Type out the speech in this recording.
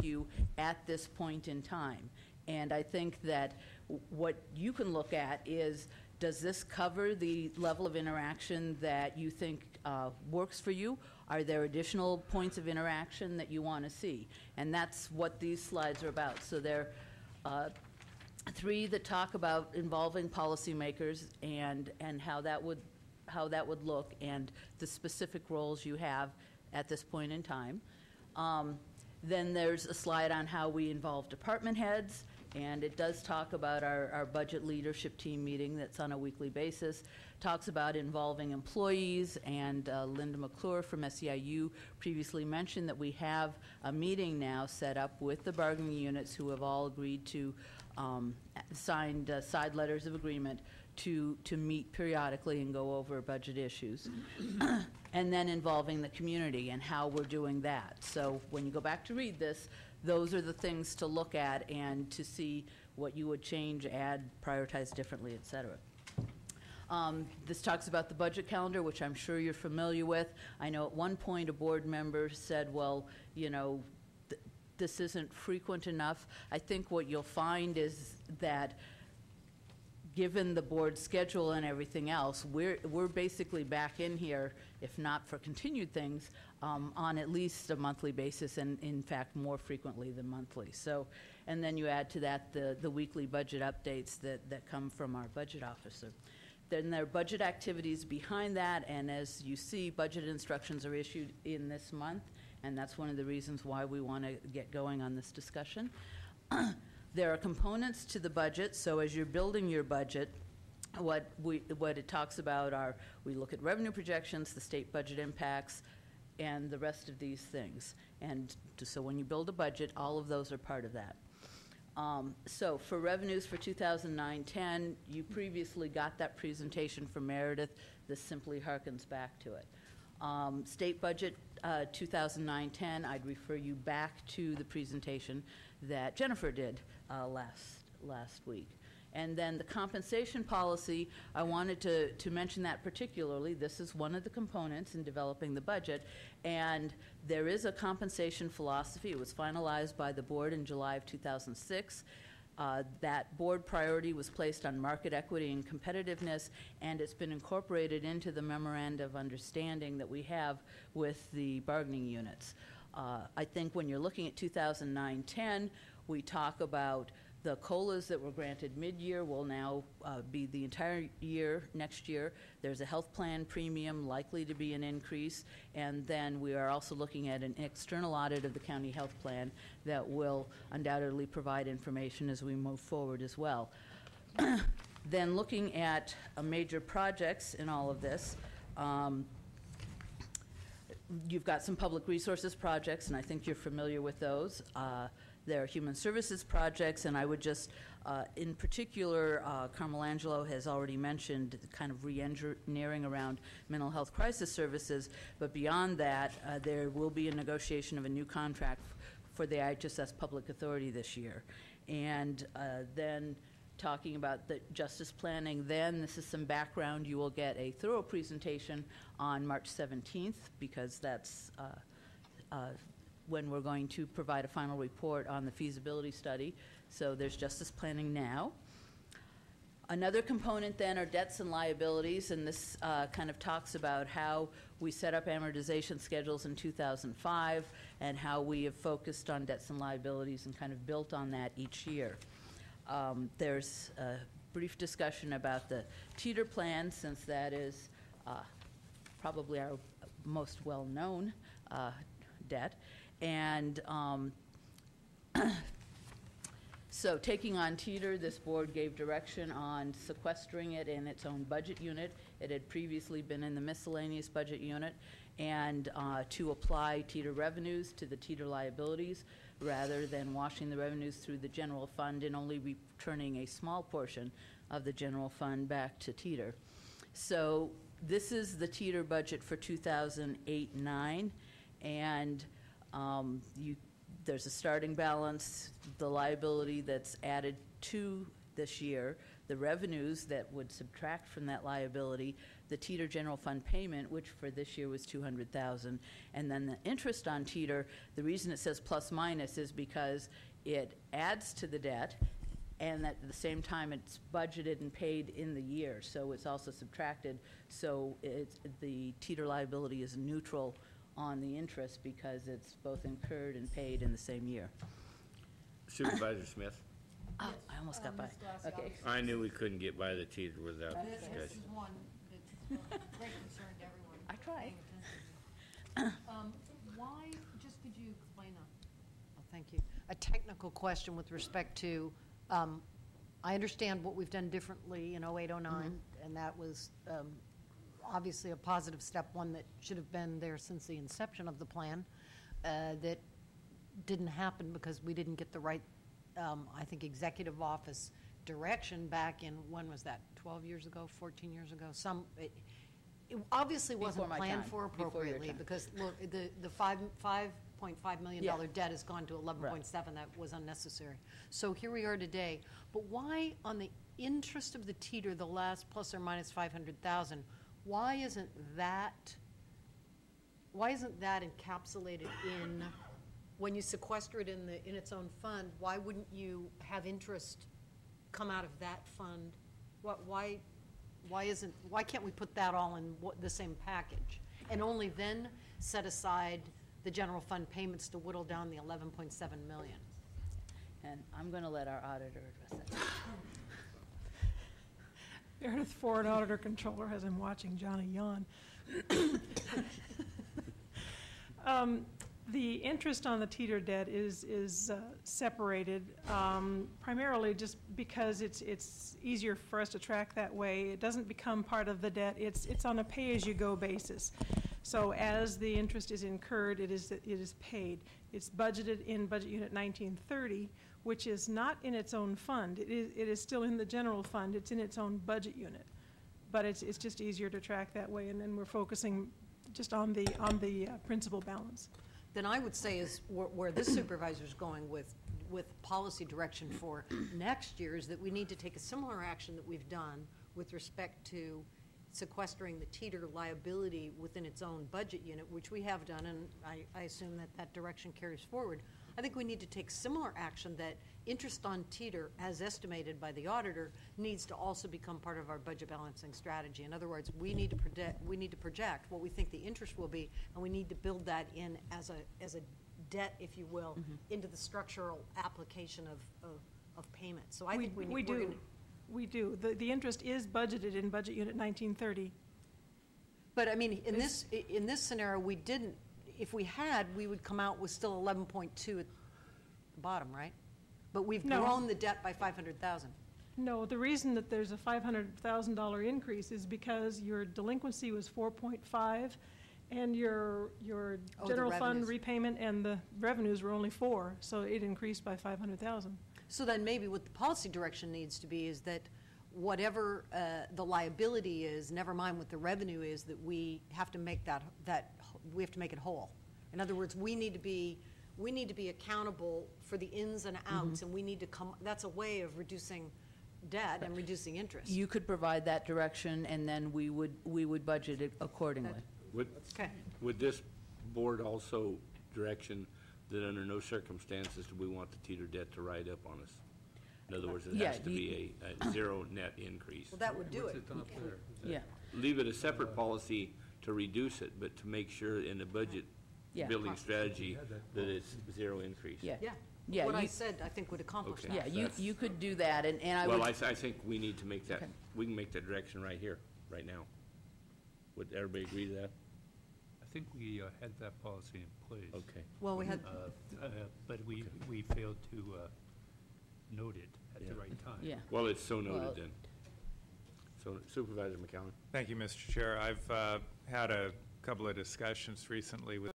you at this point in time. And I think that what you can look at is, does this cover the level of interaction that you think works for you? Are there additional points of interaction that you want to see? And that's what these slides are about. So there are 3 that talk about involving policymakers and how that would look, and the specific roles you have at this point in time. Then there's a slide on how we involve department heads, and it does talk about our budget leadership team meeting that's on a weekly basis. Talks about involving employees, and Linda McClure from SEIU previously mentioned that we have a meeting now set up with the bargaining units who have all agreed to signed side letters of agreement to meet periodically and go over budget issues. And then involving the community and how we're doing that. So when you go back to read this, those are the things to look at and to see what you would change, add, prioritize differently, et cetera. This talks about the budget calendar, which I'm sure you're familiar with. I know at one point a board member said, well, you know, this isn't frequent enough. I think what you'll find is that given the board schedule and everything else, we're basically back in here, if not for continued things, on at least a monthly basis, and in fact more frequently than monthly. So, and then you add to that the weekly budget updates that come from our budget officer. Then there are budget activities behind that, and as you see, budget instructions are issued in this month, and that's one of the reasons why we want to get going on this discussion. There are components to the budget, so as you're building your budget, what it talks about are, we look at revenue projections, the state budget impacts, and the rest of these things. And so when you build a budget, all of those are part of that. So for revenues for 2009-10, you previously got that presentation from Meredith. This simply harkens back to it. State budget 2009-10, I'd refer you back to the presentation that Jennifer did last week. And then the compensation policy, I wanted to mention that particularly. This is one of the components in developing the budget, and there is a compensation philosophy. It was finalized by the board in July of 2006. That board priority was placed on market equity and competitiveness, and it's been incorporated into the memorandum of understanding that we have with the bargaining units. I think when you're looking at 2009-10, we talk about the COLAs that were granted mid-year will now be the entire year next year. There's a health plan premium likely to be an increase, and then we are also looking at an external audit of the county health plan that will undoubtedly provide information as we move forward as well. Then looking at major projects in all of this, you've got some public resources projects, and I think you're familiar with those. There are human services projects, and I would just, in particular, Carmel Angelo has already mentioned kind of re-engineering around mental health crisis services, but beyond that, there will be a negotiation of a new contract for the IHSS Public Authority this year. And then talking about the justice planning, then this is some background. You will get a thorough presentation on March 17th, because that's when we're going to provide a final report on the feasibility study. So there's justice planning now. Another component then are debts and liabilities, and this kind of talks about how we set up amortization schedules in 2005 and how we have focused on debts and liabilities and kind of built on that each year. There's a brief discussion about the teeter plan, since that is probably our most well-known debt. And so taking on teeter, this board gave direction on sequestering it in its own budget unit. It had previously been in the miscellaneous budget unit, and to apply teeter revenues to the teeter liabilities rather than washing the revenues through the general fund and only returning a small portion of the general fund back to teeter. So this is the teeter budget for 2008-9, and there's a starting balance, the liability that's added to this year, the revenues that would subtract from that liability, the Teeter general fund payment, which for this year was $200,000, and then the interest on Teeter. The reason it says plus minus is because it adds to the debt, and at the same time, it's budgeted and paid in the year, so it's also subtracted. So the Teeter liability is neutral on the interest because it's both incurred and paid in the same year. Supervisor Smith? Oh, I almost got by. Okay. I knew we couldn't get by the Teeter without This is discussion. one that's of great concern to everyone. I try. paying attention. Why, just could you explain thank you, a technical question with respect to, I understand what we've done differently in 08, 09, and that was obviously a positive step, one that should have been there since the inception of the plan, that didn't happen because we didn't get the right, I think, executive office direction back in, when was that, 12 years ago, 14 years ago? It obviously wasn't Before my planned time. for Before your appropriately, time. because, look, the $5.5 million Yeah. debt has gone to 11.7. That was unnecessary. So here we are today. But why, on the interest of the Teeter, the last plus or minus 500,000, why isn't that encapsulated in, when you sequester it in its own fund, why wouldn't you have interest come out of that fund? Why can't we put that all in the same package? And only then set aside the general fund payments to whittle down the 11.7 million? And I'm going to let our auditor address that. Meredith Ford, Auditor Controller, as I'm watching Johnny yawn. The interest on the Teeter debt is separated primarily just because it's easier for us to track that way. It doesn't become part of the debt. It's on a pay-as-you-go basis. So as the interest is incurred, it is paid. It's budgeted in Budget Unit 1930, which is not in its own fund. It is still in the general fund. It's in its own budget unit. But it's just easier to track that way, and then we're focusing just on the principal balance. Then I would say is where this supervisor's going with policy direction for next year is that we need to take a similar action that we've done with respect to sequestering the Teeter liability within its own budget unit, which we have done, and I assume that direction carries forward. I think we need to take similar action that interest on Teeter, as estimated by the auditor, needs to also become part of our budget balancing strategy. In other words, we need to project what we think the interest will be, and we need to build that in as a debt, if you will, into the structural application of payment. So I think we do. We do. The interest is budgeted in Budget Unit 1930. But I mean, in this scenario, we didn't. If we had, we would come out with still 11.2 at the bottom, right? But we've grown the debt by 500,000. No, the reason that there's a $500,000 increase is because your delinquency was 4.5, and your general fund repayment and the revenues were only 4, so it increased by 500,000. So then maybe what the policy direction needs to be is that whatever the liability is, never mind what the revenue is, that we have to make we have to make it whole. In other words, we need to be accountable for the ins and outs, and we need to that's a way of reducing debt and reducing interest. You could provide that direction, and then we would budget it accordingly. Would this board also direction that under no circumstances do we want the Teeter debt to ride up on us? In other words, it has to be a zero net increase. Well, that would do it. Yeah. Leave it a separate policy to reduce it, but to make sure in the budget building strategy that it's zero increase. Yeah. Yeah. Yeah, What I you- said, I think, would accomplish Okay. that. Yeah, you could do that, and I would. Well, I think we need to make that, Okay. we can make that direction right here, right now. Would everybody agree to that? I think we had that policy in place. Okay. Well, we had, But we failed to note it at the right time. Yeah. Well, it's so noted Well- then. So Supervisor McCollum? Thank you, Mr. Chair. I've had a couple of discussions recently with